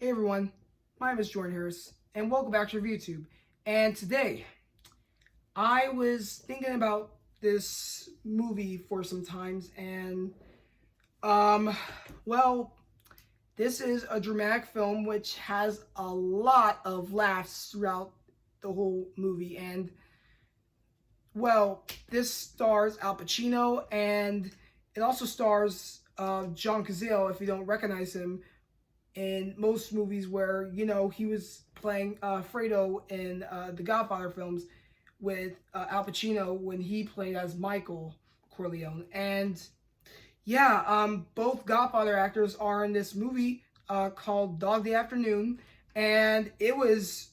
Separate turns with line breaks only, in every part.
Hey everyone, my name is Jordan Harris, and welcome back to ReviewTube. And today, I was thinking about this movie for some times, and um, well, this is a dramatic film which has a lot of laughs throughout the whole movie, and this stars Al Pacino, and it also stars John Cazale. If you don't recognize him, in most movies where he was playing Fredo in the Godfather films with Al Pacino when he played as Michael Corleone. And yeah, both Godfather actors are in this movie called Dog Day Afternoon, and it was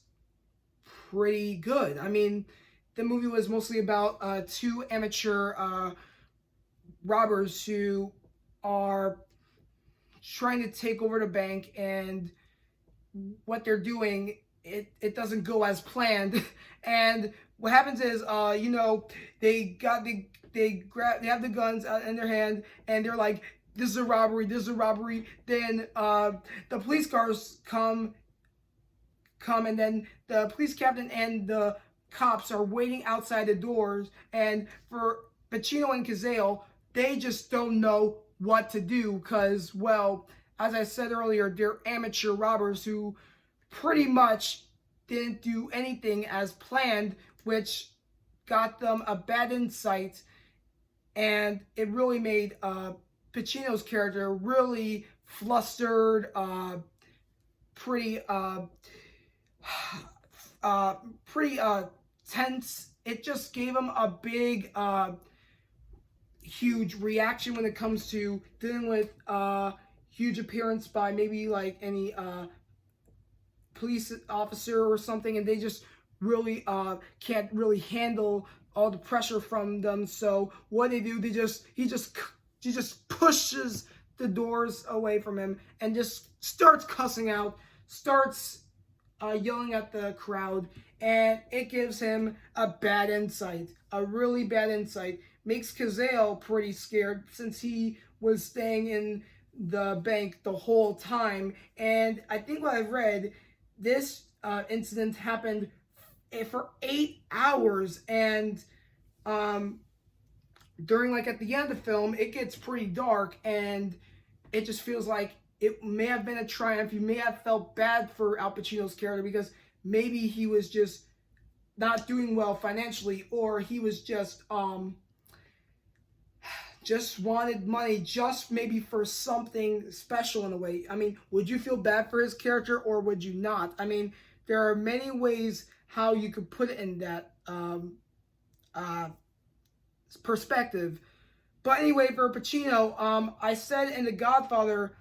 pretty good. I mean, the movie was mostly about two amateur robbers who are trying to take over the bank, and what they're doing, it doesn't go as planned. And what happens is they have the guns in their hand, and they're like, this is a robbery, this is a robbery. Then the police cars come, and then the police captain and the cops are waiting outside the doors, and for Pacino and Cazale, they just don't know what to do because, well, as I said earlier, they're amateur robbers who pretty much didn't do anything as planned, which got them a bad insight, and it really made Pacino's character really flustered, pretty pretty tense. It just gave him a big huge reaction when it comes to dealing with huge appearance by maybe like any police officer or something, and they just really can't really handle all the pressure from them. So what they do, he just pushes the doors away from him and just starts cussing out, starts yelling at the crowd, and it gives him a bad insight, a really bad insight. Makes Cazale pretty scared since he was staying in the bank the whole time. And I think what I've read, this incident happened for 8 hours, and during, like, at the end of the film, it gets pretty dark, and it just feels like it may have been a triumph. You may have felt bad for Al Pacino's character because maybe he was just not doing well financially, or he was just wanted money, just maybe for something special in a way. I mean, would you feel bad for his character or would you not? I mean, there are many ways how you could put it in that perspective. But anyway, for Pacino, I said in the Godfather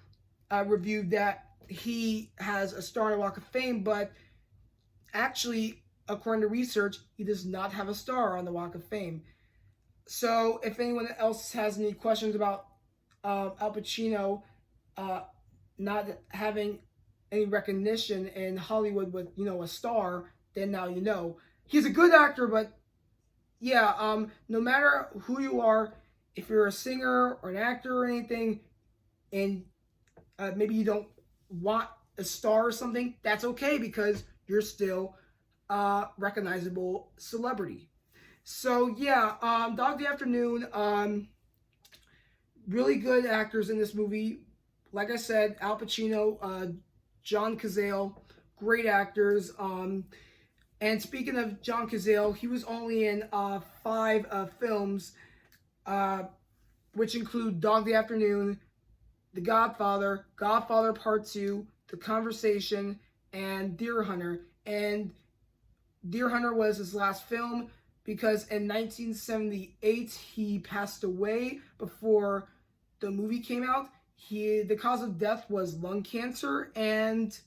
review that he has a star in the Walk of Fame, but actually, according to research, he does not have a star on the Walk of Fame. So if anyone else has any questions about Al Pacino not having any recognition in Hollywood with, a star, then now you know. He's a good actor, but yeah, no matter who you are, if you're a singer or an actor or anything, and maybe you don't want a star or something, that's okay because you're still a recognizable celebrity. So yeah, Dog Day Afternoon, really good actors in this movie. Like I said, Al Pacino, John Cazale, great actors. And speaking of John Cazale, he was only in 5 films, which include Dog Day Afternoon, The Godfather, Godfather Part 2, The Conversation, and Deer Hunter. And Deer Hunter was his last film because in 1978 he passed away before the movie came out. The cause of death was lung cancer, and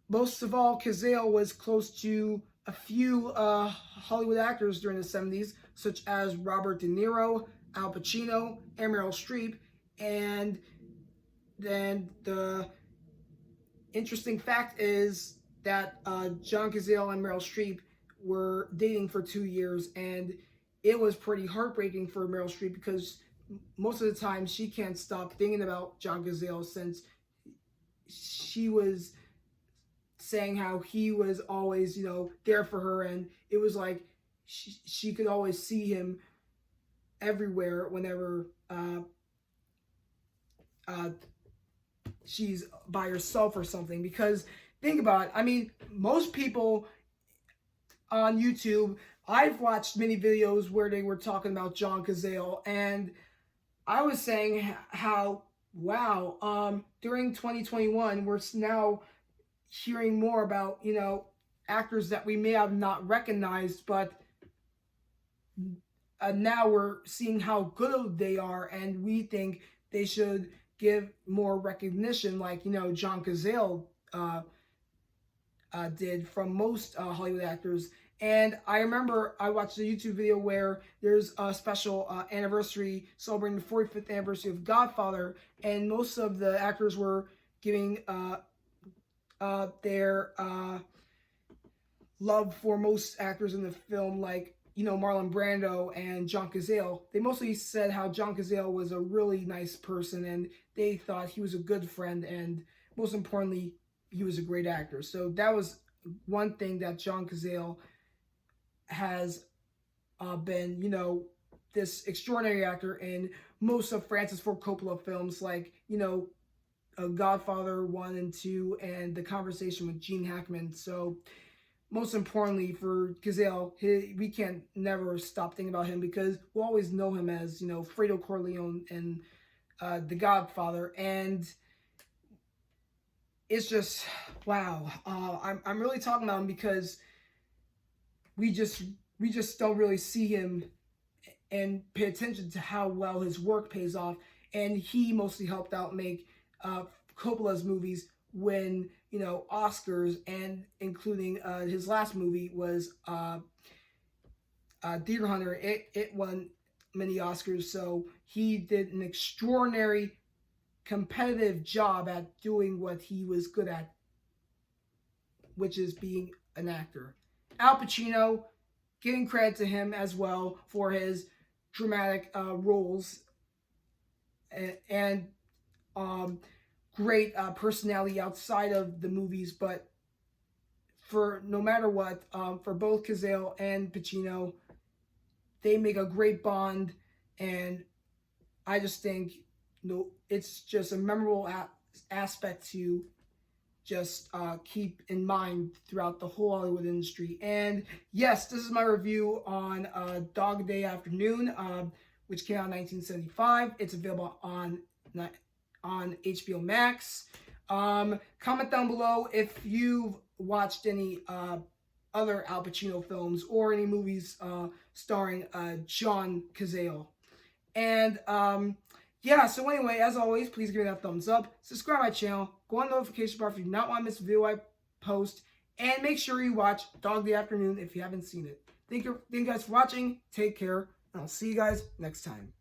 most of all, Cazale was close to a few Hollywood actors during the 70s, such as Robert De Niro, Al Pacino, and Meryl Streep. And then the interesting fact is that John Cazale and Meryl Streep were dating for 2 years, and it was pretty heartbreaking for Meryl Streep because most of the time she can't stop thinking about John Cazale since she was saying how he was always, you know, there for her, and it was like she could always see him everywhere whenever she's by herself or something. Because think about it, I mean, most people on YouTube, I've watched many videos where they were talking about John Cazale, and I was saying how, wow, during 2021, we're now hearing more about, you know, actors that we may have not recognized, but now we're seeing how good they are, and we think they should give more recognition, like, you know, John Cazale did from most Hollywood actors. And I remember I watched a YouTube video where there's a special anniversary celebrating the 45th anniversary of Godfather, and most of the actors were giving their love for most actors in the film, like, you know, Marlon Brando and John Cazale. They mostly said how John Cazale was a really nice person, and they thought he was a good friend, and most importantly, he was a great actor. So that was one thing that John Cazale has been, you know, this extraordinary actor in most of Francis Ford Coppola films, like, you know, Godfather 1 and 2, and The Conversation with Gene Hackman. So most importantly for Cazale, we can't never stop thinking about him, because we'll always know him as, you know, Fredo Corleone and The Godfather. And it's just, wow. I'm really talking about him because we just don't really see him and pay attention to how well his work pays off. And he mostly helped out make Coppola's movies win, you know, Oscars, and including his last movie was Deer Hunter. It won many Oscars, so he did an extraordinary competitive job at doing what he was good at, which is being an actor. Al Pacino, giving credit to him as well for his dramatic roles and great personality outside of the movies. But for no matter what, for both Cazale and Pacino, they make a great bond, and I just think, you know, it's just a memorable aspect to just keep in mind throughout the whole Hollywood industry. And yes, this is my review on Dog Day Afternoon, which came out in 1975. It's available on HBO Max. Comment down below if you've watched any other Al Pacino films or any movies starring John Cazale. And yeah, so anyway, as always, please give me that thumbs up, subscribe to my channel, go on the notification bar if you do not want to miss a video I post, and make sure you watch Dog Day Afternoon if you haven't seen it. Thank you guys for watching, take care, and I'll see you guys next time.